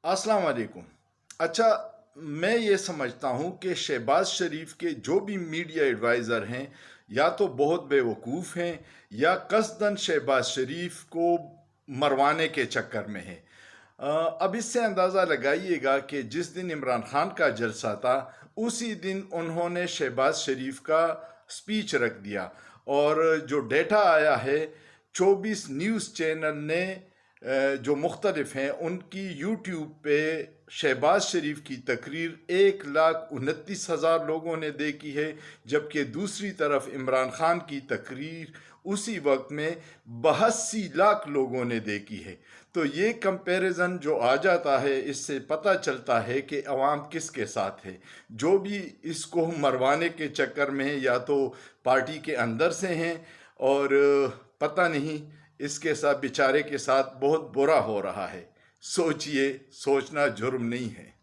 अस्सलाम वालेकुम। अच्छा, मैं ये समझता हूँ कि शहबाज शरीफ के जो भी मीडिया एडवाइज़र हैं या तो बहुत बेवकूफ़ हैं या कसदन शहबाज शरीफ को मरवाने के चक्कर में हैं। अब इससे अंदाज़ा लगाइएगा कि जिस दिन इमरान खान का जलसा था उसी दिन उन्होंने शहबाज शरीफ का स्पीच रख दिया, और जो डेटा आया है 24 न्यूज़ चैनल ने जो मुख्तलिफ हैं उनकी यूट्यूब पे शहबाज शरीफ की तकरीर 1,29,000 लोगों ने देखी है, जबकि दूसरी तरफ इमरान खान की तकरीर उसी वक्त में 82 लाख लोगों ने देखी है। तो ये कंपैरिजन जो आ जाता है, इससे पता चलता है कि अवाम किसके साथ है। जो भी इसको मरवाने के चक्कर में है या तो पार्टी के अंदर से हैं, और पता नहीं इसके साथ बेचारे के साथ बहुत बुरा हो रहा है। सोचिए, सोचना जुर्म नहीं है।